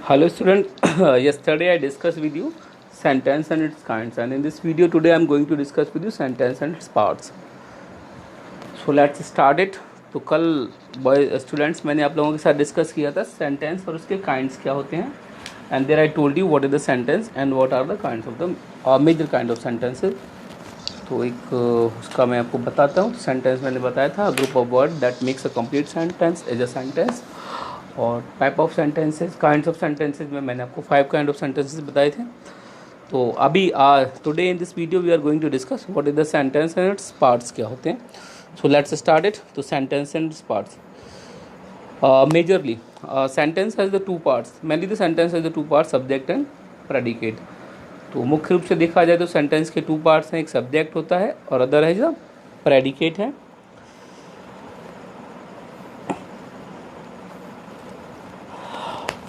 Hello student, yesterday I discussed with you sentence and its kinds, and in this video today I am going to discuss with you sentence and its parts. So let's start it. तो कल boy students मैंने आप लोगों के साथ discuss किया था sentence और उसके काइंड्स क्या होते हैं, and there I told you what is the sentence and what are the kinds of the major kind of sentences. तो एक उसका मैं आपको बताता हूँ. सेंटेंस मैंने बताया था group of word that makes a complete sentence as a sentence. और type of sentences, kinds of sentences में मैंने आपको 5 काइंड ऑफ सेंटेंसेस बताए थे. तो अभी today in this video we are going to discuss what is the sentence and its parts क्या होते हैं. So let's start it. तो sentence and its parts majorly sentence has the two parts. Mainly the sentence has the two parts, subject and predicate. तो मुख्य रूप से देखा जाए तो सेंटेंस के टू पार्ट्स हैं. एक सब्जेक्ट होता है और अदर है जो प्रेडिकेट है.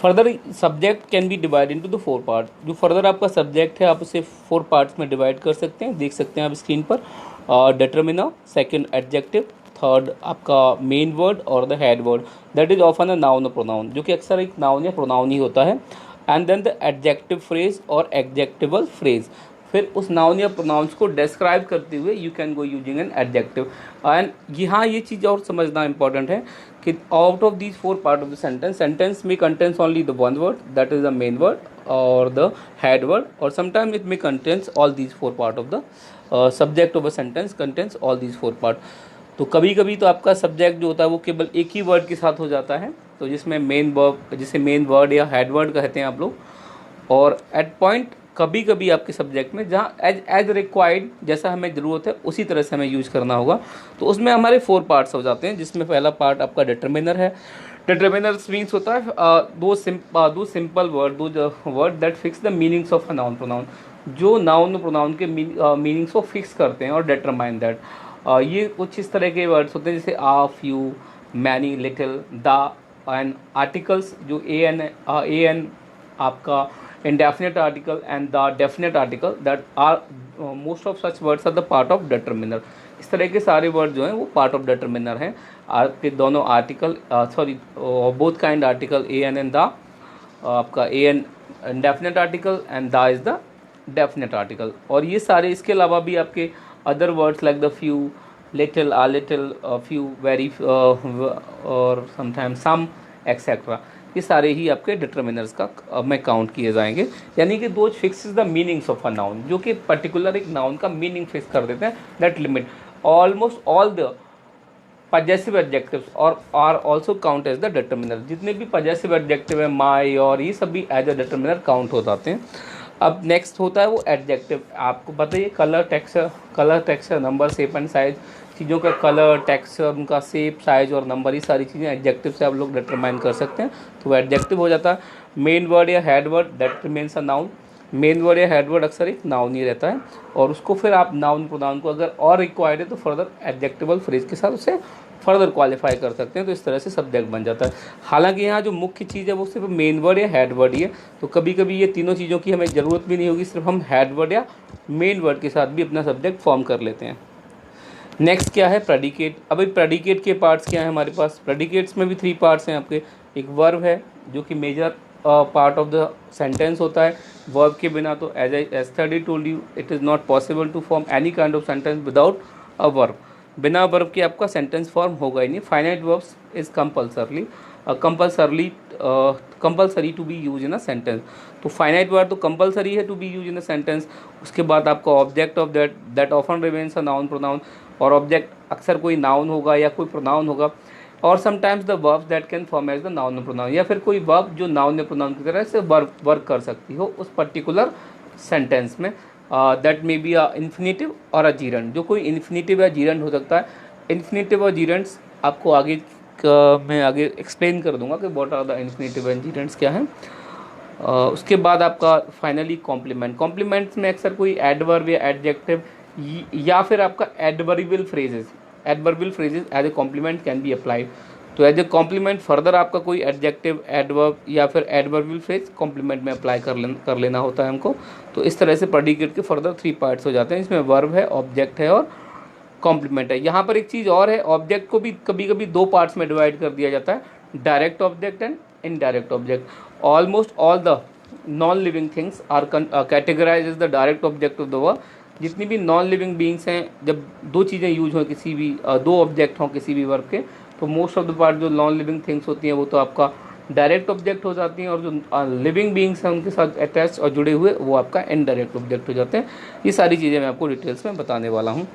Further subject can be divide into the 4 part. जो फर्दर आपका सब्जेक्ट है आप उसे 4 पार्ट्स में डिवाइड कर सकते हैं. देख सकते हैं आप स्क्रीन पर. डिटरमिनर, सेकंड एडजेक्टिव, थर्ड आपका मेन वर्ड और the head word that is often a noun और प्रोनाउन, जो कि अक्सर एक नाउन या प्रोनाउन ही होता है. And then the adjective phrase और एडजेक्टिवल फ्रेज. फिर उस नाउन या प्रोनाउंस को डिस्क्राइब करते हुए you can go using an adjective. And यहाँ ये चीज़ और समझना इंपॉर्टेंट है कि out of these 4 part of the sentence में contains only the one word that is the main word और द हेड वर्ड, और समटाइम इट में contains all these 4 part of the subject of a sentence contains all these 4 part. तो कभी कभी तो आपका subject जो होता है वो केवल एक ही वर्ड के साथ हो जाता है, तो जिसमें मेन वर्ड, जिसे मेन वर्ड या हेड वर्ड कहते हैं आप लोग. और एट पॉइंट कभी कभी आपके सब्जेक्ट में जहाँ एज रिक्वायर्ड, जैसा हमें ज़रूरत है उसी तरह से हमें यूज करना होगा, तो उसमें हमारे 4 पार्ट्स हो जाते हैं. जिसमें पहला पार्ट आपका डिटरमिनर है. डिटरमिनर मीन्स होता है दो सिंपल वर्ड, दो word that fix the meanings of a noun pronoun, जो नाउन प्रोनाउन के मीनिंग्स को फिक्स करते हैं और डिटरमाइन दैट. ये कुछ इस तरह के वर्ड्स होते हैं जैसे a, few, many, little, the and articles जो ए एन आपका indefinite article and the definite article that are most of such words are the part of determiner. इस तरह के सारे वर्ड जो हैं वो पार्ट ऑफ डिटरमिनर हैं. आपके दोनों article both kind article a an and the, आपका a an indefinite article and the is the definite article. और ये सारे इसके अलावा भी आपके other words like the few, little, a little, few, very और समटाइम्स सम एक्सेट्रा, ये सारे ही आपके डिटरमिनर्स का में काउंट किए जाएंगे. यानी कि दो fix the meanings of a noun, जो कि पर्टिकुलर एक नाउन का मीनिंग फिक्स कर देते हैं. That limit almost all the possessive adjectives और are also count as the determiner. जितने भी पजेसिव एडजेक्टिव है, माई और ये सब भी एज अ डिटरमिनर काउंट हो जाते हैं. अब नेक्स्ट होता है वो एडजेक्टिव. आपको बताइए colour, texture, number, shape and size, चीज़ों का कलर, टेक्सचर, उनका शेप, साइज और नंबर, ये सारी चीज़ें एडजेक्टिव से आप लोग डिटरमाइन कर सकते हैं. तो वो एडजेक्टिव हो जाता है. मेन वर्ड या head word that remains a noun. Main word या हेड वर्ड अक्सर एक नाउन ही रहता है, और उसको फिर आप नाउन प्रोनाउन को अगर और रिक्वायर्ड है तो फर्दर एडजेक्टिवल फ्रेज के साथ उसे फर्दर क्वालिफाई कर सकते हैं. तो इस तरह से सब्जेक्ट बन जाता है. हालांकि यहाँ जो मुख्य चीज़ है वो सिर्फ मेन वर्ड या हेड वर्ड ही है. तो कभी कभी ये तीनों चीज़ों की हमें ज़रूरत भी नहीं होगी, सिर्फ हम हेड वर्ड या मेन वर्ड के साथ भी अपना सब्जेक्ट फॉर्म कर लेते हैं. नेक्स्ट क्या है, प्रेडिकेट. अभी प्रेडिकेट के पार्ट्स क्या है हमारे पास. प्रेडिकेट्स में भी 3 पार्ट्स हैं आपके. एक वर्ब है जो कि major part of the sentence होता है. वर्ब के बिना तो as I yesterday told you it is not possible to form any kind of sentence without a verb. बिना वर्ब के आपका सेंटेंस फॉर्म होगा ही नहीं. Finite verbs is compulsory to be use in a sentence. तो finite word तो compulsory है to be use in a sentence. उसके बाद आपका object of that often remains a noun pronoun, और ऑब्जेक्ट अक्सर कोई नाउन होगा या कोई प्रोनाउन होगा. और sometimes the verbs that can form as the noun pronoun, या फिर कोई वर्ब जो नाउन या प्रोनाउन की तरह से वर्क कर सकती हो उस पर्टिकुलर सेंटेंस में. That may be a infinitive और अ जीरेंड. जो कोई इन्फिनेटिव या जीरेंड हो सकता है. इन्फिनेटिव और जीरेंड्स आपको आगे मैं आगे एक्सप्लेन कर दूंगा कि what are the infinitive and gerunds क्या हैं. उसके बाद आपका फाइनली कॉम्प्लीमेंट. कॉम्प्लीमेंट्स में अक्सर कोई एडवर्ब या एडजेक्टिव या फिर आपका adverbial phrases as a complement can be applied. तो एज ए कॉम्प्लीमेंट फर्दर आपका कोई एडजेक्टिव, एडवर्ब या फिर एडवर्बियल फ्रेज कॉम्प्लीमेंट में अप्लाई कर लेना होता है हमको. तो इस तरह से प्रेडिकेट के फर्दर 3 पार्ट्स हो जाते हैं. इसमें वर्ब है, ऑब्जेक्ट है और कॉम्प्लीमेंट है. यहाँ पर एक चीज़ और है, ऑब्जेक्ट को भी कभी कभी 2 पार्ट्स में डिवाइड कर दिया जाता है, direct object and indirect object. Almost all the non living things are categorise as the direct object of the work. जितनी भी नॉन लिविंग बींग्स हैं, जब दो चीज़ें यूज हों किसी भी दो ऑब्जेक्ट हों किसी भी वर्क के, तो मोस्ट ऑफ द पार्ट जो नॉन लिविंग थिंग्स होती हैं वो तो आपका डायरेक्ट ऑब्जेक्ट हो जाती हैं, और जो लिविंग बींग्स हैं उनके साथ अटैच और जुड़े हुए वो आपका इनडायरेक्ट ऑब्जेक्ट हो जाते हैं। ये सारी चीज़ें मैं आपको डिटेल्स में बताने वाला हूँ।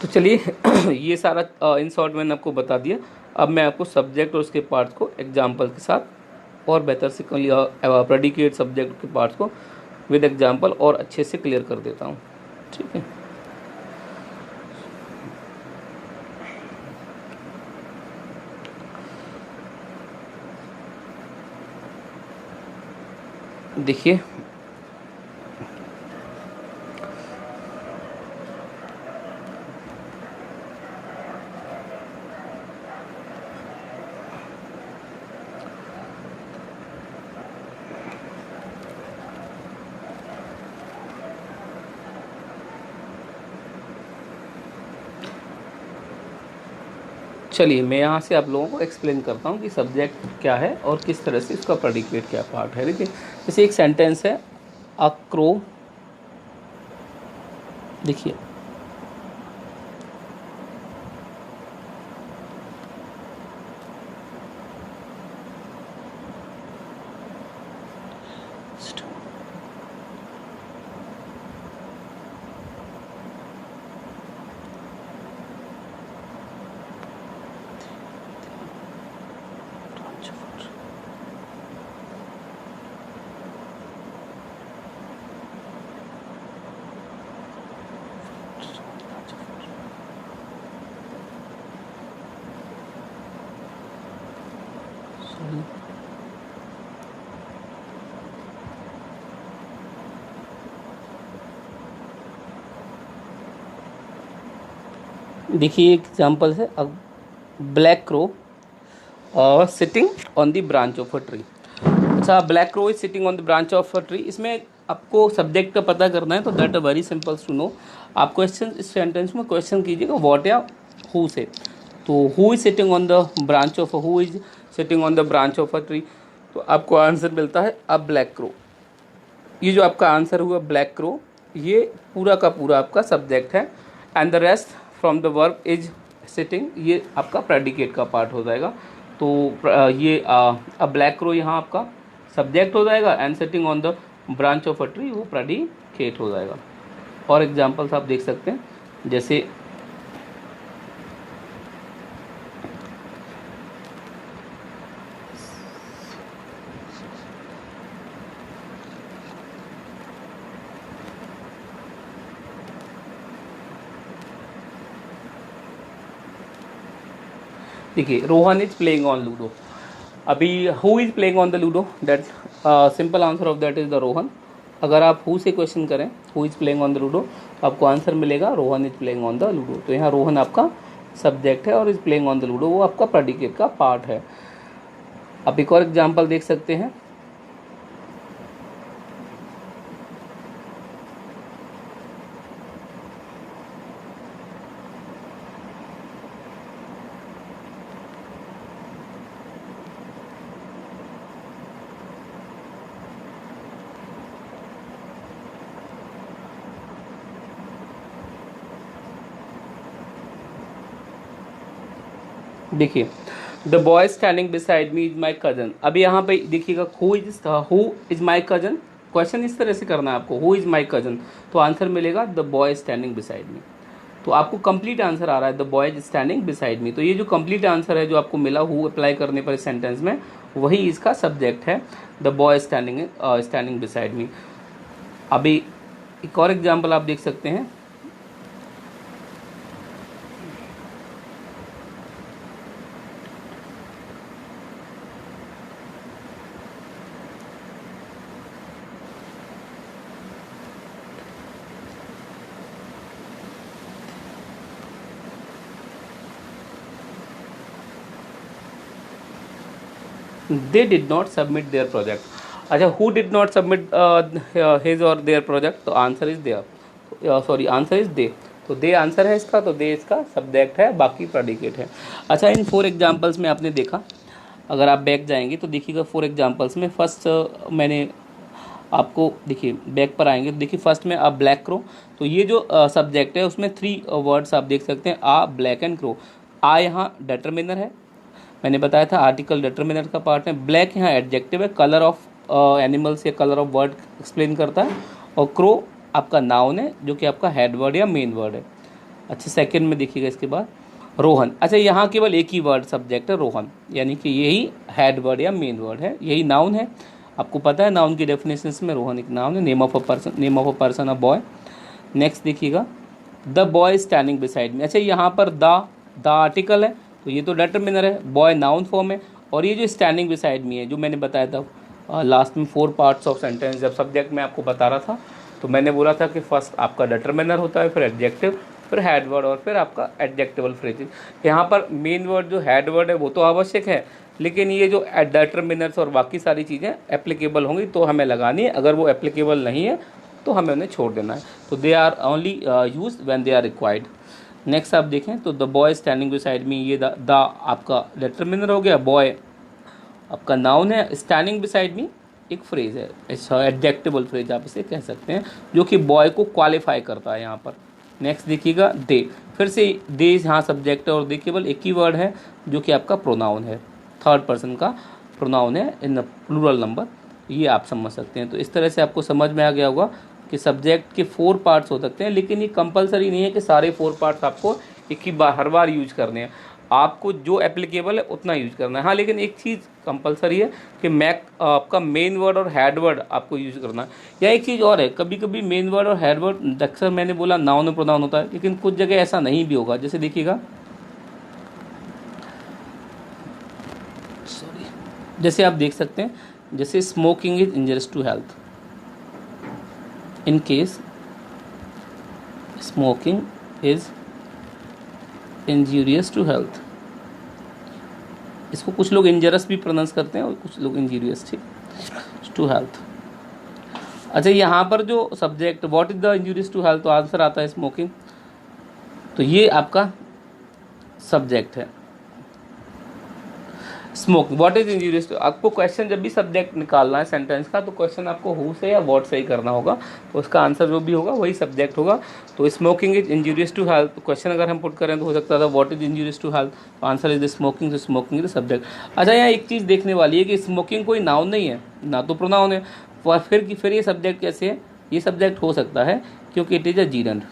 तो चलिए ये सारा इन शॉर्ट मैंने आपको बता दिया। अब मैं आपको सब्जेक्ट और उसके पार्ट्स को एग्जाम्पल के साथ और बेहतर से प्रेडिकेट सब्जेक्ट के पार्ट्स को विद एग्जाम्पल और अच्छे से क्लियर कर देता हूँ। ठीक है, देखिए चलिए मैं यहाँ से आप लोगों को एक्सप्लेन करता हूँ कि सब्जेक्ट क्या है और किस तरह से इसका प्रेडिकेट क्या पार्ट है। देखिए जैसे एक सेंटेंस है, अ क्रो, देखिए देखिए एग्जाम्पल है, a black crow sitting on the branch of a tree. अच्छा, black crow is sitting on the branch of a tree, इसमें आपको सब्जेक्ट का पता करना है, तो that a very simple to know. आप क्वेश्चन इस सेंटेंस में क्वेश्चन कीजिएगा व्हाट या हु से। तो who is sitting on the branch of, who is sitting on the branch of a tree, तो आपको आंसर मिलता है अ ब्लैक क्रो। ये जो आपका आंसर हुआ ब्लैक क्रो, ये पूरा का पूरा आपका सब्जेक्ट है, and the rest from the verb is sitting, ये आपका प्रेडिकेट का पार्ट हो जाएगा। तो ये अ ब्लैक क्रो यहाँ आपका सब्जेक्ट हो जाएगा, and sitting on the branch of a tree वो प्रेडिकेट हो जाएगा। और एग्जाम्पल्स आप देख सकते हैं, जैसे देखिए Rohan is playing on ludo. अभी who is playing on the ludo, that simple answer of that is the Rohan. अगर आप हु से क्वेश्चन करें who is playing on the ludo, तो आपको आंसर मिलेगा Rohan is playing on the ludo. तो यहाँ रोहन आपका सब्जेक्ट है और is playing on the ludo वो आपका प्रेडिकेट का पार्ट है। आप एक और एग्जाम्पल देख सकते हैं, देखिए the boy standing beside me is my cousin. अभी यहाँ पे देखिएगा who is my cousin, question इस तरह से करना है आपको, हु इज माई कजन, तो आंसर मिलेगा द बॉय स्टैंडिंग बिसाइड मी। तो आपको कंप्लीट आंसर आ रहा है the boy is standing beside मी। तो ये जो कंप्लीट आंसर है जो आपको मिला हु अप्लाई करने पर इस सेंटेंस में, वही इसका सब्जेक्ट है, द बॉय स्टैंडिंग बिसाइड मी। अभी एक और एग्जाम्पल आप देख सकते हैं, they did not submit their project। अच्छा, who did not submit his or their project, तो answer is there, sorry answer is they. तो दे आंसर है इसका, तो दे इसका सब्जेक्ट है, बाकी प्रेडिकेट है। अच्छा, इन 4 एग्जांपल्स में आपने देखा अगर आप बैक जाएंगे तो देखिएगा फॉर एग्जांपल्स में फर्स्ट मैंने आपको, देखिए बैक पर आएंगे तो देखिए फर्स्ट में अ ब्लैक क्रो, तो ये जो सब्जेक्ट है उसमें 3 वर्ड्स आप देख सकते हैं, आ ब्लैक एंड क्रो। आ यहाँ डिटर्मिनर है, मैंने बताया था आर्टिकल डिटर्मिनर का पार्ट है। ब्लैक यहाँ एडजेक्टिव है, कलर ऑफ एनिमल्स या कलर ऑफ वर्ड एक्सप्लेन करता है। और क्रो आपका नाउन है जो कि आपका हेड वर्ड या मेन वर्ड है। अच्छा सेकंड में देखिएगा इसके बाद रोहन। अच्छा यहाँ केवल एक ही वर्ड सब्जेक्ट है रोहन, यानी कि यही हेड वर्ड या मेन वर्ड है, यही नाउन है। आपको पता है नाउन की डेफिनेशन में रोहन एक नाउन है, name of a person a boy. Next देखिएगा the boy standing beside me. अच्छा यहाँ पर द आर्टिकल है तो ये तो डिटर्मिनर है, बॉय नाउन फॉर्म है, और ये जो स्टैंडिंग बिसाइड मी है जो मैंने बताया था लास्ट में 4 पार्ट्स ऑफ सेंटेंस जब सब्जेक्ट में आपको बता रहा था, तो मैंने बोला था कि फर्स्ट आपका डिटर्मिनर होता है, फिर एडजेक्टिव, फिर हेड वर्ड और फिर आपका एडजेक्टिवल फ्रेजेस। यहाँ पर मेन वर्ड जो हेड वर्ड है वो तो आवश्यक है, लेकिन ये जो डिटर्मिनर्स और बाकी सारी चीज़ें एप्लीकेबल होंगी तो हमें लगानी है, अगर वो एप्लीकेबल नहीं है तो हमें उन्हें छोड़ देना है। तो they are only use when they are required. Next आप देखें तो the boy standing beside me, ये द आपका डिटर्मिनर हो गया, बॉय आपका नाउन है, स्टैंडिंग बिसाइड मी एक फ्रेज है, एडजेक्टिवल फ्रेज आप इसे कह सकते हैं, जो कि बॉय को क्वालिफाई करता है यहाँ पर। नेक्स्ट देखिएगा दे, फिर से दे यहाँ सब्जेक्ट है और दे केवल एक ही वर्ड है जो कि आपका प्रोनाउन है, थर्ड पर्सन का प्रोनाउन है इन प्लूरल नंबर, ये आप समझ सकते हैं। तो इस तरह से आपको समझ में आ गया होगा कि सब्जेक्ट के 4 पार्ट्स हो सकते हैं, लेकिन ये कंपलसरी नहीं है कि सारे 4 पार्ट्स आपको एक ही बार हर बार यूज करने हैं, आपको जो एप्लीकेबल है उतना यूज करना है। हाँ लेकिन एक चीज़ कंपलसरी है कि आपका मेन वर्ड और हेड वर्ड आपको यूज करना है। या एक चीज़ और है, कभी कभी मेन वर्ड और हेड वर्ड अक्सर मैंने बोला नाउन और प्रोनाउन होता है, लेकिन कुछ जगह ऐसा नहीं भी होगा। जैसे देखिएगा, सॉरी, जैसे आप देख सकते हैं, जैसे smoking is injurious to health, in case smoking is injurious to health, इसको कुछ लोग इंजरस भी प्रोनाउंस करते हैं और कुछ लोग इंजीरियस, ठीक, टू हेल्थ। अच्छा यहाँ पर जो subject what is the injurious to health, तो आंसर आता है स्मोकिंग, तो ये आपका सब्जेक्ट है smoking. What is injurious to, आपको क्वेश्चन जब भी सब्जेक्ट निकालना है सेंटेंस का, तो क्वेश्चन आपको हु से या व्हाट से ही करना होगा, तो उसका आंसर जो भी होगा वही सब्जेक्ट होगा। तो smoking is injurious to health, question अगर हम पुट करें तो हो सकता था what is injurious to health, तो आंसर इज द स्मोकिंग, तो स्मोकिंग इज द सब्जेक्ट। अच्छा यहाँ एक चीज़ देखने वाली है कि स्मोकिंग कोई नाउन नहीं है ना तो प्रोनाउन है, फिर ये सब्जेक्ट कैसे है, ये सब्जेक्ट हो सकता है क्योंकि it is a gerund.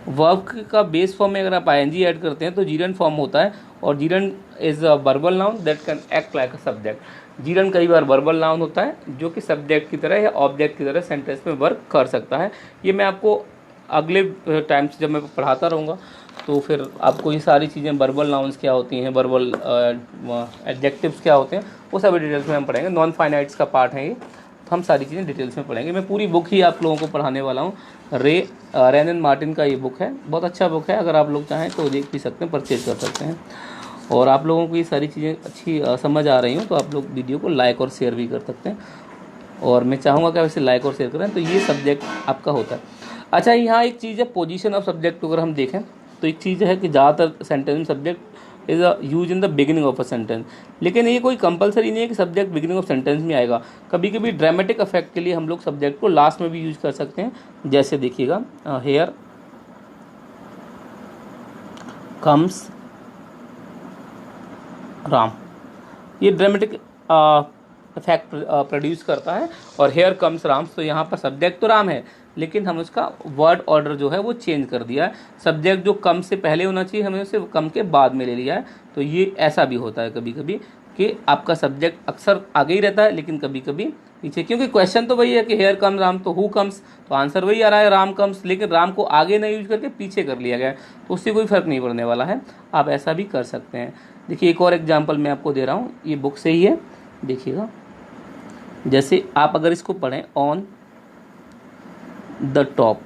Verb का बेस फॉर्म में अगर आप आईएनजी ऐड करते हैं तो जीरंड फॉर्म होता है, और gerund is a verbal noun that can act like a subject. Gerund कई बार वर्बल नाउन होता है जो कि सब्जेक्ट की तरह या ऑब्जेक्ट की तरह सेंटेंस में वर्क कर सकता है। ये मैं आपको अगले टाइम से जब मैं पढ़ाता रहूँगा तो फिर आपको ये सारी चीज़ें, वर्बल नाउन्स क्या होती हैं, वर्बल एडजेक्टिव्स क्या होते हैं, वो सभी डिटेल्स में हम पढ़ेंगे। नॉन फाइनाइट्स का पार्ट है ये, तो हम सारी चीज़ें डिटेल्स में पढ़ेंगे। मैं पूरी बुक ही आप लोगों को पढ़ाने वाला हूँ। रेन एंड मार्टिन का ये बुक है, बहुत अच्छा बुक है, अगर आप लोग चाहें तो देख भी सकते हैं, परचेज कर सकते हैं। और आप लोगों को ये सारी चीज़ें अच्छी समझ आ रही हूँ तो आप लोग वीडियो को लाइक और शेयर भी कर सकते हैं, और मैं चाहूँगा कि आप इसे लाइक और शेयर करें। तो ये सब्जेक्ट आपका होता है। अच्छा यहाँ एक चीज़ है पोजीशन ऑफ सब्जेक्ट, अगर हम देखें तो एक चीज़ है कि ज़्यादातर सेंटेंस में subject is a use in the beginning of a sentence, लेकिन ये कोई कंपलसरी नहीं है कि सब्जेक्ट बिगिनिंग ऑफ सेंटेंस में आएगा। कभी कभी ड्रामेटिक इफेक्ट के लिए हम लोग सब्जेक्ट को लास्ट में भी यूज कर सकते हैं। जैसे देखिएगा हेयर कम्स राम, ये ड्रामेटिक इफेक्ट प्रोड्यूस करता है, और हेयर कम्स राम, तो यहाँ पर सब्जेक्ट तो राम है लेकिन हम उसका वर्ड ऑर्डर जो है वो चेंज कर दिया है। सब्जेक्ट जो कम से पहले होना चाहिए हमने उसे कम के बाद में ले लिया है। तो ये ऐसा भी होता है कभी कभी कि आपका सब्जेक्ट अक्सर आगे ही रहता है लेकिन कभी कभी पीछे, क्योंकि क्वेश्चन तो वही है कि हेयर कम राम, तो हु कम्स, तो आंसर वही आ रहा है राम कम्स, लेकिन राम को आगे नहीं यूज करके पीछे कर लिया गया है, तो उससे कोई फर्क नहीं पड़ने वाला है। आप ऐसा भी कर सकते हैं। देखिए एक और एग्जाम्पल मैं आपको दे रहा हूँ, ये बुक से ही है, देखिएगा। जैसे आप अगर इसको पढ़ें, on the top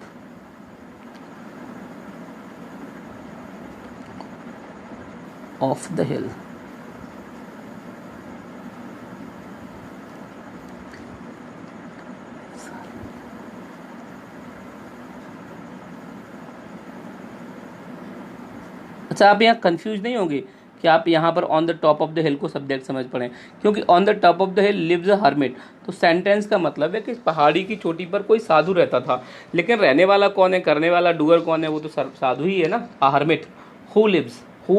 of the हिल, अच्छा आप यहाँ कंफ्यूज नहीं होंगे कि आप यहाँ पर on the top of the hill को सब्जेक्ट समझ पड़े, क्योंकि on the top of the hill lives a hermit, तो सेंटेंस का मतलब है कि पहाड़ी की चोटी पर कोई साधु रहता था, लेकिन रहने वाला कौन है, करने वाला डूअर कौन है, वो तो साधु ही है ना, अ हर्मिट। हु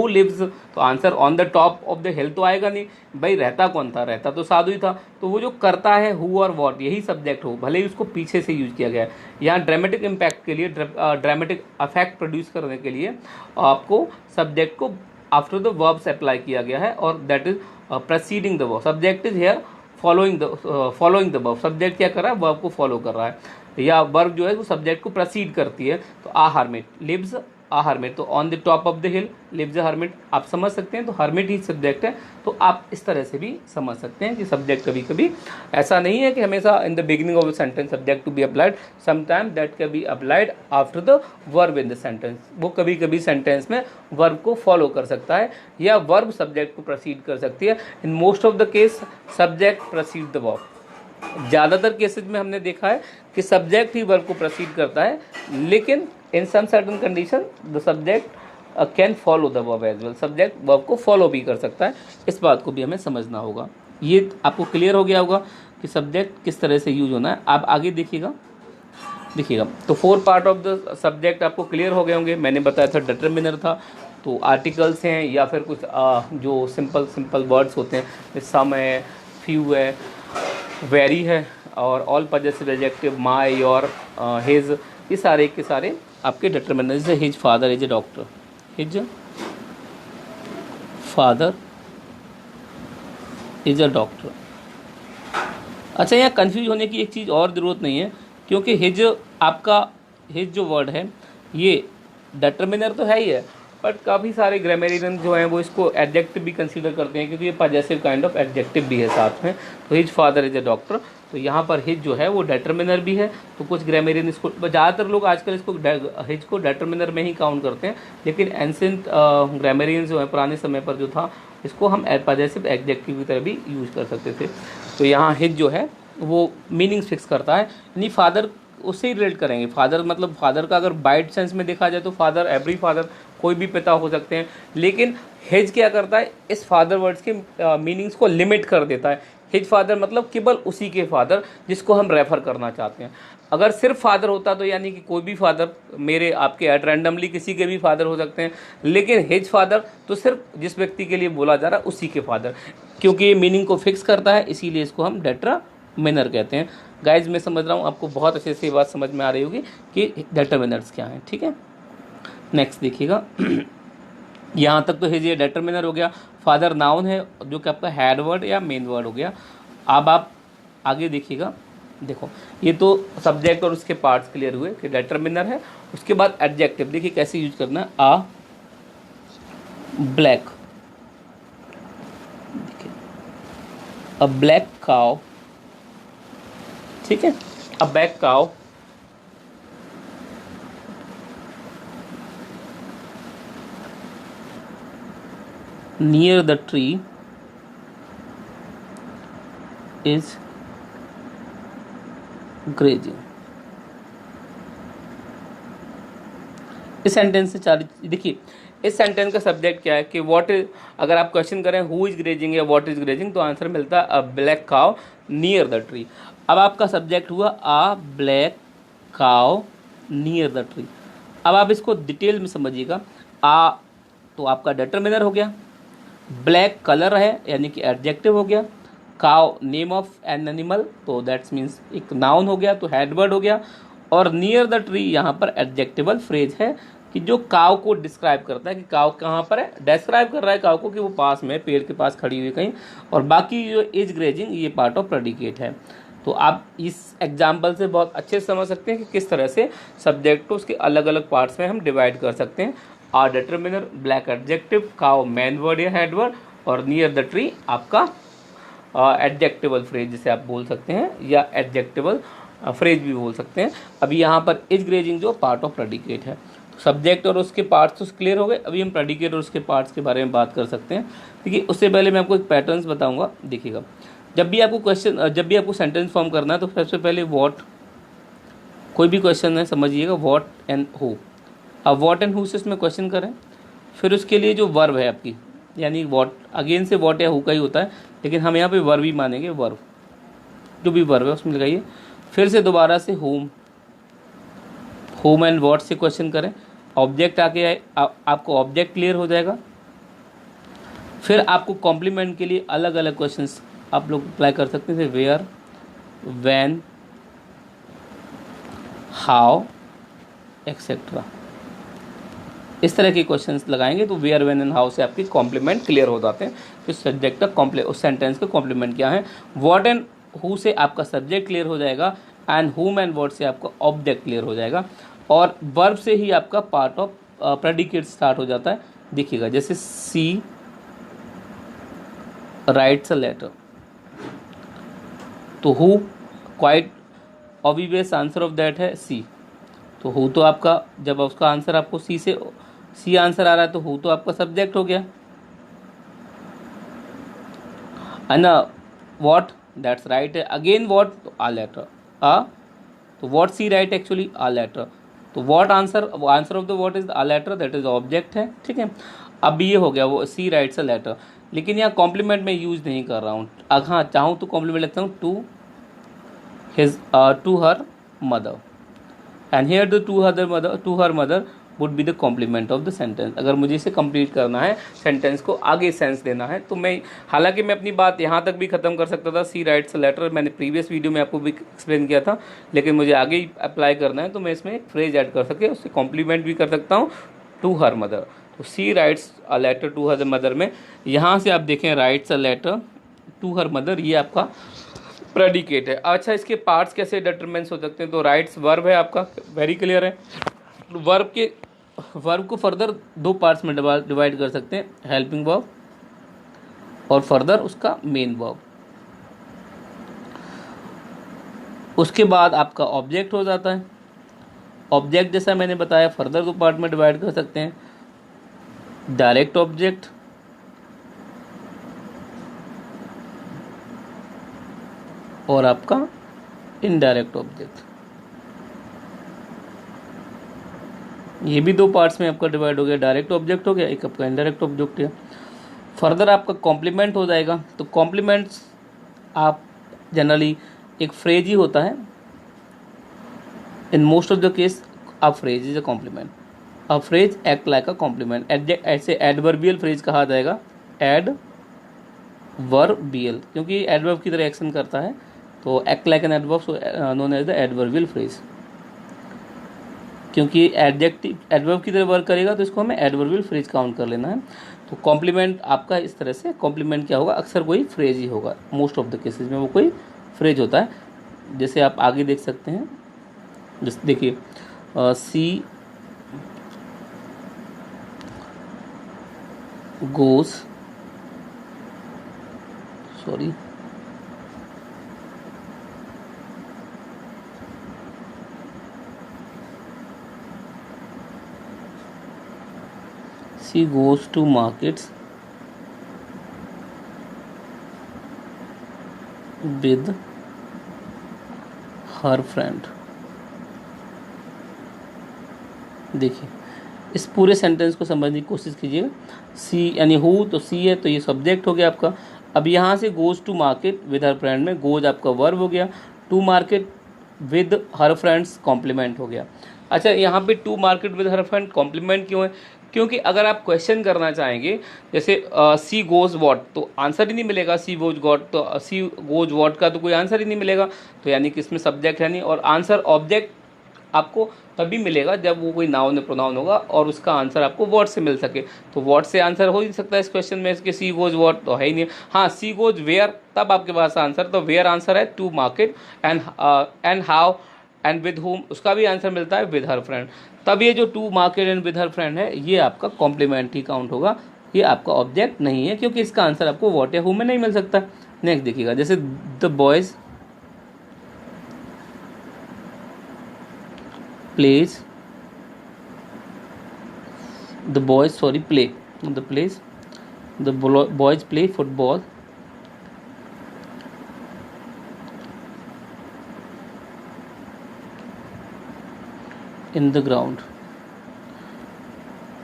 लिव्स, तो answer on the top of the हिल तो आएगा नहीं, भाई रहता कौन था, रहता तो साधु ही था, तो वो जो करता है हु और वॉट, यही सब्जेक्ट हो, भले ही उसको पीछे से यूज किया गया है। यहाँ ड्रामेटिक इम्पैक्ट के लिए, ड्रामेटिक इफेक्ट प्रोड्यूस करने के लिए आपको सब्जेक्ट को आफ्टर द वर्ब्स अप्लाई किया गया है, और that is preceding the verb, subject is here following the verb, subject क्या कर रहा है, वर्ब को फॉलो कर रहा है, या वर्ब जो है वो सब्जेक्ट को प्रेसीड करती है। तो a hermit lives a hermit, तो on the top of the hill lives a hermit, आप समझ सकते हैं, तो हर्मिट ही सब्जेक्ट है। तो आप इस तरह से भी समझ सकते हैं कि सब्जेक्ट कभी कभी ऐसा नहीं है कि हमेशा in the beginning of the sentence subject to be applied, sometime that can be applied after the verb in the sentence, वो कभी कभी सेंटेंस में वर्ब को फॉलो कर सकता है, या वर्ब सब्जेक्ट को प्रोसीड कर सकती है। In most of the case subject proceed the verb, ज़्यादातर केसेज में हमने देखा है कि सब्जेक्ट ही वर्ब को प्रोसीड करता है, लेकिन in some certain condition the subject can follow the verb as well, subject verb को फॉलो भी कर सकता है, इस बात को भी हमें समझना होगा। ये आपको क्लियर हो गया होगा कि सब्जेक्ट किस तरह से यूज होना है। आप आगे देखिएगा, तो 4 पार्ट ऑफ द सब्जेक्ट आपको क्लियर हो गए होंगे। मैंने बताया था डिटरमिनर था, तो आर्टिकल्स हैं या फिर कुछ जो सिंपल वर्ड्स होते हैं, सम है, फ्यू है, वेरी है, और all possessive adjective, my, your, his, ये सारे के सारे आपके डिटरमिनर। जैसे his father is a doctor, his father is a doctor. अच्छा, यहाँ कंफ्यूज होने की एक चीज़ और ज़रूरत नहीं है, क्योंकि हिज आपका हिज जो वर्ड है ये डिटरमिनर तो है ही है, बट काफ़ी सारे ग्रामेरियन जो हैं वो इसको एडजेक्टिव भी कंसीडर करते हैं, क्योंकि ये पॉजेसिव काइंड ऑफ एडजेक्टिव भी है साथ में। तो his father is a doctor, तो यहाँ पर हिज जो है वो डिटरमिनर भी है, तो कुछ ग्रामेरियन इसको, ज़्यादातर लोग आजकल इसको हिज को डिटरमिनर में ही काउंट करते हैं, लेकिन एंशिएंट ग्रामेरियन जो है पुराने समय पर जो था, इसको हम पॉजेसिव एडजेक्टिव की तरह भी यूज़ कर सकते थे। तो यहाँ हिज जो है वो मीनिंग्स फिक्स करता है, यानी फादर उससे ही रिलेट करेंगे। फादर मतलब फादर का अगर वाइड सेंस में देखा जाए तो फादर, एवरी फादर, कोई भी पिता हो सकते हैं, लेकिन हिज क्या करता है, इस फादर वर्ड्स के मीनिंग्स को लिमिट कर देता है। हिज फादर मतलब केवल उसी के फादर जिसको हम रेफर करना चाहते हैं। अगर सिर्फ फादर होता तो यानी कि कोई भी फादर, मेरे आपके एट रैंडमली किसी के भी फादर हो सकते हैं, लेकिन हिज फादर तो सिर्फ जिस व्यक्ति के लिए बोला जा रहा है उसी के फादर, क्योंकि ये मीनिंग को फिक्स करता है, इसीलिए इसको हम डिटरमिनर कहते हैं। गाइज मैं समझ रहा हूँ आपको बहुत अच्छे से ये बात समझ में आ रही होगी कि डिटरमिनर्स क्या हैं, ठीक है। नेक्स्ट देखिएगा, यहाँ तक तो हिज ये डिटरमिनर हो गया, फादर नाउन है जो कि आपका हेड वर्ड या मेन वर्ड हो गया। अब आप आगे देखिएगा, देखो ये तो सब्जेक्ट और उसके पार्ट्स क्लियर हुए कि डिटरमिनर है। उसके बाद एडजेक्टिव देखिए कैसे यूज करना है। आ ब्लैक, देखिए अ ब्लैक काउ, ठीक है, a black cow near the tree is grazing। इस सेंटेंस से चार देखिए, इस सेंटेंस का सब्जेक्ट क्या है कि व्हाट इज, अगर आप क्वेश्चन करें हु इज ग्रेजिंग या व्हाट इज ग्रेजिंग, तो आंसर मिलता है a black cow near the tree. अब आपका सब्जेक्ट हुआ अ black cow near the tree. अब आप इसको डिटेल में समझिएगा। आ तो आपका डिटरमिनर हो गया, ब्लैक कलर है यानी कि एडजेक्टिव हो गया, cow name of an animal तो दैट्स मीन्स एक नाउन हो गया, तो हेडवर्ड हो गया, और नियर द ट्री यहाँ पर एडजेक्टिवल फ्रेज है कि जो काउ को डिस्क्राइब करता है कि काउ कहाँ पर है, डिस्क्राइब कर रहा है काउ को कि वो पास में पेड़ के पास खड़ी हुई कहीं, और बाकी जो इज ग्रेजिंग ये पार्ट ऑफ प्रेडिकेट है। तो आप इस एग्जाम्पल से बहुत अच्छे से समझ सकते हैं कि किस तरह से सब्जेक्ट को उसके अलग अलग पार्ट्स में हम डिवाइड कर सकते हैं। आर determiner, black adjective, cow main word या हेड वर्ड, और नियर द ट्री आपका एडजेक्टिवल फ्रेज जिसे आप बोल सकते हैं, या एडजेक्टिवल फ्रेज भी बोल सकते हैं। अभी यहाँ पर इज ग्रेजिंग जो पार्ट ऑफ प्रेडिकेट है, तो सब्जेक्ट और उसके पार्ट्स तो क्लियर हो गए। अभी हम प्रेडिकेट और उसके पार्ट्स के बारे में बात कर सकते हैं। देखिए उससे पहले मैं आपको एक पैटर्न्स बताऊंगा। देखिएगा, जब भी आपको सेंटेंस फॉर्म करना है तो सबसे पहले व्हाट, कोई भी क्वेश्चन है समझिएगा व्हाट एंड हु। अब व्हाट एंड हु से इसमें क्वेश्चन करें, फिर उसके लिए जो वर्ब है आपकी, यानी वॉट अगेन से वॉट या हु का ही होता है, लेकिन हम यहाँ पे वर्ब ही मानेंगे, वर्ब जो भी वर्ब है उसमें लगाइए। फिर से दोबारा से होम एंड वॉट से क्वेश्चन करें, ऑब्जेक्ट आके आए, आपको ऑब्जेक्ट क्लियर हो जाएगा। फिर आपको कॉम्प्लीमेंट के लिए अलग अलग क्वेश्चंस आप लोग अप्लाई कर सकते हैं, वेयर, व्हेन, हाउ, एक्सेट्रा। इस तरह के क्वेश्चंस लगाएंगे तो वेयर, व्हेन एंड हाउ से आपकी कॉम्प्लीमेंट क्लियर हो जाते हैं कि सब्जेक्ट का उस सेंटेंस का कॉम्प्लीमेंट क्या है। व्हाट एंड हु से आपका सब्जेक्ट क्लियर हो जाएगा, एंड हुम एंड व्हाट से आपका ऑब्जेक्ट क्लियर हो जाएगा, और वर्ब से ही आपका पार्ट ऑफ प्रेडिकेट स्टार्ट हो जाता है। देखिएगा जैसे सी राइट्स अ लेटर, तो who quite obvious answer of that है सी। तो हु तो आपका, जब उसका आंसर आपको सी आंसर आ रहा है तो हु तो आपका सब्जेक्ट हो गया है ना। व्हाट, दैट्स राइट है। अगेन व्हाट, तो आ लेटर, तो what she write actually a letter, तो what answer of the what is a letter, that is object है, ठीक है। अब ये हो गया वो सी राइट्स अ लेटर, लेकिन यहाँ कॉम्प्लीमेंट में यूज नहीं कर रहा हूँ। हाँ चाहूँ तो कॉम्प्लीमेंट लिखता हूँ to her mother, and here the to her mother would be the complement of the sentence. अगर मुझे इसे कंप्लीट करना है, सेंटेंस को आगे सेंस देना है, तो मैं, हालांकि मैं अपनी बात यहाँ तक भी ख़त्म कर सकता था, सी राइट्स अ लेटर, मैंने प्रीवियस वीडियो में आपको भी एक्सप्लेन किया था, लेकिन मुझे आगे ही अप्लाई करना है तो मैं इसमें एक फ्रेज ऐड कर सके, उससे कॉम्प्लीमेंट भी कर सकता हूँ, टू हर मदर। तो she writes a letter to her mother में यहाँ से आप देखें writes a letter to her mother, ये आपका प्रेडिकेट है। अच्छा, इसके पार्ट्स कैसे डिटरमिन्स हो सकते हैं, तो राइट्स वर्ब है आपका, वेरी क्लियर है। वर्ब को फर्दर दो पार्ट्स में डिवाइड कर सकते हैं, हेल्पिंग वर्ब और फर्दर उसका मेन वर्ब। उसके बाद आपका ऑब्जेक्ट हो जाता है। ऑब्जेक्ट जैसा मैंने बताया फर्दर दो पार्ट में डिवाइड कर सकते हैं, डायरेक्ट ऑब्जेक्ट और आपका इनडायरेक्ट ऑब्जेक्ट। ये भी दो पार्ट्स में आपका डिवाइड हो गया, डायरेक्ट ऑब्जेक्ट हो गया, एक आपका इनडायरेक्ट ऑब्जेक्ट है। फर्दर आपका कॉम्प्लीमेंट हो जाएगा, तो कॉम्प्लीमेंट्स आप जनरली एक फ्रेज ही होता है, in most of the case a phrase is a compliment, a phrase act like a compliment. ऐसे एडवर्बियल फ्रेज कहा जाएगा, एडवर्बियल, क्योंकि एडवर्ब की तरह एक्शन करता है, तो act like an adverb known as the adverbial phrase. क्योंकि एडवर्ब की तरह वर्क करेगा तो इसको हमें एडवर्बियल फ्रेज काउंट कर लेना है। तो कॉम्प्लीमेंट आपका इस तरह से, कॉम्प्लीमेंट क्या होगा, अक्सर कोई फ्रेज ही होगा, मोस्ट ऑफ द केसेस में वो कोई फ्रेज होता है। जैसे आप आगे देख सकते हैं, जैसे देखिए she goes, sorry she goes to markets with her friend। देखिए इस पूरे सेंटेंस को समझने की कोशिश कीजिएगा। सी यानी हु, तो सी है तो ये सब्जेक्ट हो गया आपका। अब यहाँ से goes to market with her friend में गोज आपका वर्ब हो गया, to market with her friends complement हो गया। अच्छा, यहाँ पे to market with her friend complement क्यों है, क्योंकि अगर आप क्वेश्चन करना चाहेंगे जैसे सी गोज वॉट, तो आंसर ही नहीं मिलेगा, सी गोज गॉट, तो सी गोज वॉट का तो कोई आंसर ही नहीं मिलेगा, तो यानी कि इसमें सब्जेक्ट है नहीं, और आंसर ऑब्जेक्ट आपको तभी मिलेगा जब वो कोई नाउन या प्रोनाउन होगा और उसका आंसर आपको वॉट से मिल सके। तो वॉट से आंसर हो ही नहीं सकता इस क्वेश्चन में, इसके सी गोज वॉट तो है ही नहीं। हाँ, सी गोज वेयर, तब आपके पास आंसर, तो वेयर आंसर है, to market, and how and with home, उसका भी आंसर मिलता है विद हर फ्रेंड। तब ये जो to market and with her friend है ये आपका कॉम्प्लीमेंट ही काउंट होगा, ये आपका ऑब्जेक्ट नहीं है, क्योंकि इसका आंसर आपको वॉट या होम में नहीं मिल सकता। नेक्स्ट देखिएगा, जैसे the boys plays the boys sorry play the plays the boys play football in the ground।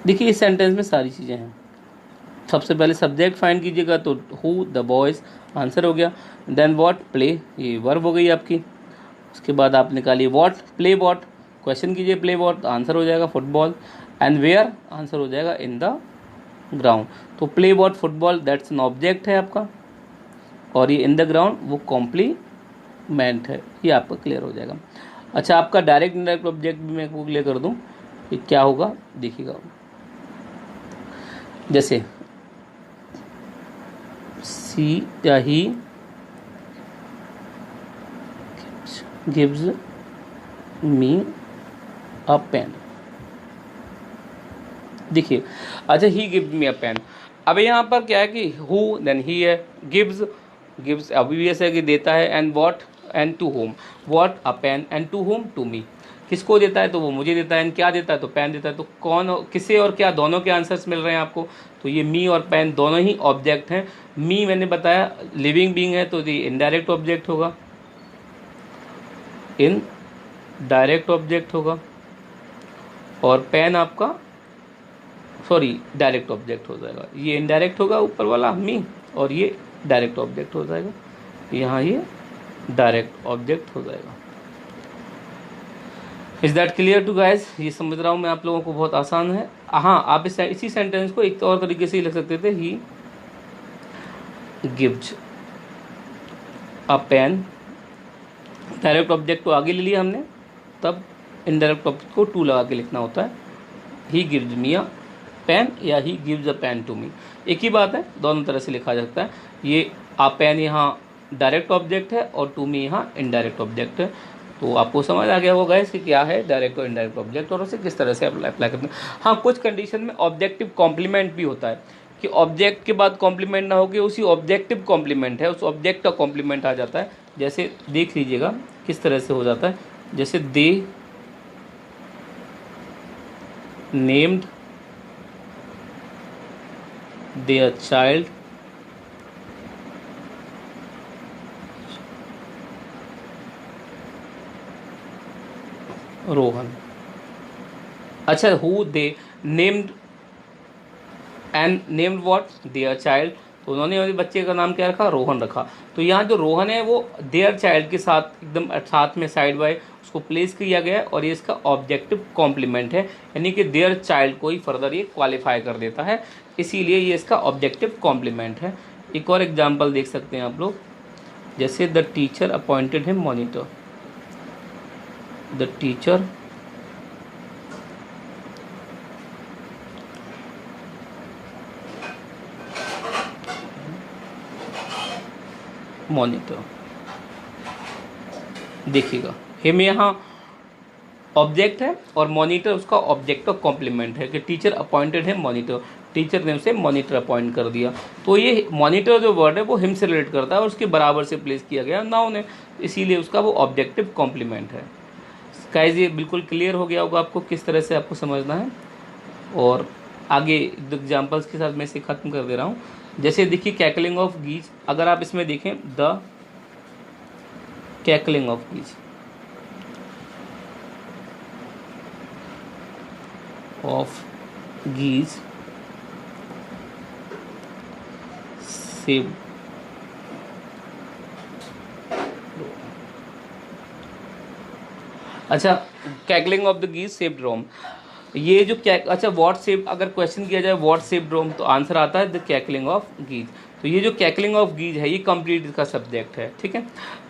देखिए इस सेंटेंस में सारी चीज़ें हैं। सबसे पहले सब्जेक्ट फाइंड कीजिएगा, तो हु द बॉयज़ आंसर हो गया। देन व्हाट प्ले, ये वर्ब हो गई आपकी। उसके बाद आप निकालिए व्हाट प्ले व्हाट, क्वेश्चन कीजिए प्ले व्हाट, आंसर हो जाएगा फुटबॉल। एंड वेयर, आंसर हो जाएगा इन द ग्राउंड। तो play what football, that's an object है आपका, और ये इन द ग्राउंड वो कॉम्प्लीमेंट है। ये आपका क्लियर हो जाएगा। अच्छा, आपका डायरेक्ट इनडायरेक्ट ऑब्जेक्ट भी मैं क्लियर कर दूं कि क्या होगा, देखिएगा। जैसे सी या he gives me a pen, देखिए। अच्छा, he gives me a pen, अब यहाँ पर क्या है कि हु देन ही है, गिव्स गिव्स ऑब्वियस है कि देता है, and what and to home, what a pen and to home to me, किसको देता है तो वो मुझे देता है, एंड क्या देता है तो पेन देता है। तो कौन किसे और क्या दोनों के आंसर्स मिल रहे हैं आपको, तो ये मी और पेन दोनों ही ऑब्जेक्ट हैं। मी मैंने बताया लिविंग बीइंग है, तो ये इनडायरेक्ट ऑब्जेक्ट होगा, इन डायरेक्ट ऑब्जेक्ट होगा, और पेन आपका सॉरी डायरेक्ट ऑब्जेक्ट हो जाएगा। ये इनडायरेक्ट होगा ऊपर वाला मी, और ये डायरेक्ट ऑब्जेक्ट हो जाएगा, यहाँ ये डायरेक्ट ऑब्जेक्ट हो जाएगा। Is that clear to guys? ये समझ रहा हूँ मैं आप लोगों को, बहुत आसान है। हाँ, आप इसी सेंटेंस को एक और तरीके से ही लिख सकते थे, he gives a pen, direct object को आगे ले लिया हमने, तब इनडायरेक्ट ऑब्जेक्ट को टू लगा के लिखना होता है। He gives me a pen या he gives a pen to me, एक ही बात है, दोनों तरह से लिखा जा सकता है। ये आ पेन यहाँ डायरेक्ट ऑब्जेक्ट है और टू मी यहाँ इनडायरेक्ट ऑब्जेक्ट है। तो आपको समझ आ गया होगा कि क्या है डायरेक्ट और इनडायरेक्ट ऑब्जेक्ट, और उसे किस तरह से अप्लाई करते हैं। हाँ, कुछ कंडीशन में ऑब्जेक्टिव कॉम्प्लीमेंट भी होता है कि ऑब्जेक्ट के बाद कॉम्प्लीमेंट ना होकर उसी ऑब्जेक्टिव कॉम्प्लीमेंट है, उस ऑब्जेक्ट का कॉम्प्लीमेंट आ जाता है। जैसे देख लीजिएगा किस तरह से हो जाता है, जैसे they named their child Rohan. अच्छा, who they named and named what their child, तो उन्होंने अपने बच्चे का नाम क्या रखा, रोहन रखा। तो यहाँ जो रोहन है वो देयर चाइल्ड के साथ एकदम साथ में साइड बाय उसको प्लेस किया गया है, और ये इसका ऑब्जेक्टिव कॉम्प्लीमेंट है, यानी कि देयर चाइल्ड को ही फर्दर ये क्वालिफाई कर देता है, इसीलिए ये इसका ऑब्जेक्टिव कॉम्प्लीमेंट है। एक और एग्जाम्पल देख सकते हैं आप लोग, जैसे the teacher appointed him monitor, the teacher monitor, देखिएगा हिम यहाँ ऑब्जेक्ट है और मॉनिटर उसका ऑब्जेक्ट का कॉम्प्लीमेंट है कि टीचर अपॉइंटेड है मॉनिटर, टीचर ने उसे मॉनिटर अपॉइंट कर दिया। तो ये मॉनिटर जो वर्ड है वो हिम से रिलेट करता है और उसके बराबर से प्लेस किया गया नाउन है, इसीलिए उसका वो ऑब्जेक्टिव कॉम्प्लीमेंट है। गाइस, ये बिल्कुल क्लियर हो गया होगा आपको किस तरह से आपको समझना है, और आगे एग्जाम्पल्स के साथ मैं इसे ख़त्म कर दे रहा हूँ। जैसे देखिए कैकलिंग ऑफ गीज, अगर आप इसमें देखें द कैकलिंग ऑफ गीज, सेव, अच्छा कैकलिंग ऑफ द गीज सेव्ड रोम, ये जो अच्छा व्हाट सेव, अगर क्वेश्चन किया जाए व्हाट सेव्ड रोम तो आंसर आता है द कैकलिंग ऑफ गीज। तो ये जो कैकलिंग ऑफ गीज है ये कंप्लीट इसका सब्जेक्ट है, ठीक है।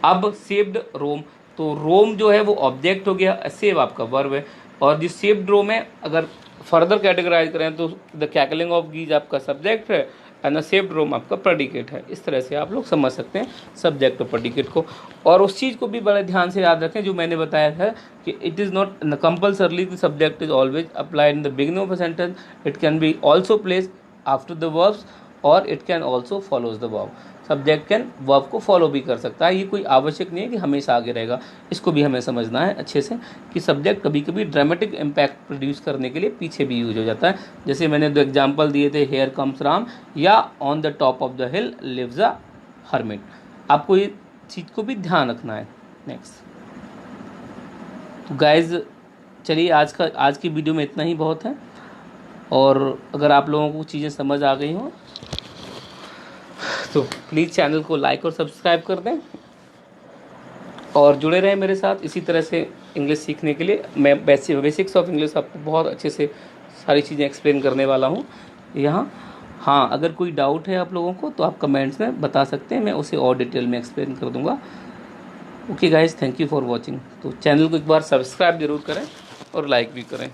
अब सेव्ड रोम, तो रोम जो है वो ऑब्जेक्ट हो गया, सेव आपका वर्ब है, और जो सेव्ड रोम है अगर फर्दर कैटेगराइज करें तो द कैकलिंग ऑफ गीज आपका सब्जेक्ट है एंड द सेव्ड रोम आपका प्रेडिकेट है। इस तरह से आप लोग समझ सकते हैं सब्जेक्ट और प्रेडिकेट को। और उस चीज़ को भी बड़े ध्यान से याद रखें जो मैंने बताया था कि it is not compulsorily the subject is always applied in the beginning of a sentence, it can be also place after the verbs और it can also follows the verb. Subject can verb को follow भी कर सकता है, ये कोई आवश्यक नहीं है कि हमेशा आगे रहेगा। इसको भी हमें समझना है अच्छे से कि सब्जेक्ट कभी कभी ड्रामेटिक इम्पैक्ट प्रोड्यूस करने के लिए पीछे भी यूज हो जाता है। जैसे मैंने दो एग्जाम्पल दिए थे, हेयर कम्स राम या on the top of the hill lives a hermit, आपको ये चीज़ को भी ध्यान रखना है। नेक्स्ट, तो गाइज चलिए आज की वीडियो में इतना ही बहुत है। और अगर आप लोगों को चीज़ें समझ आ गई हों तो प्लीज़ चैनल को लाइक और सब्सक्राइब कर दें और जुड़े रहें मेरे साथ इसी तरह से इंग्लिश सीखने के लिए। मैं बेसिक्स ऑफ इंग्लिश आपको बहुत अच्छे से सारी चीज़ें एक्सप्लेन करने वाला हूँ यहाँ। हाँ, अगर कोई डाउट है आप लोगों को तो आप कमेंट्स में बता सकते हैं, मैं उसे और डिटेल में एक्सप्लेन कर दूँगा। Okay guys, thank you for watching. तो चैनल को एक बार सब्सक्राइब जरूर करें और लाइक भी करें।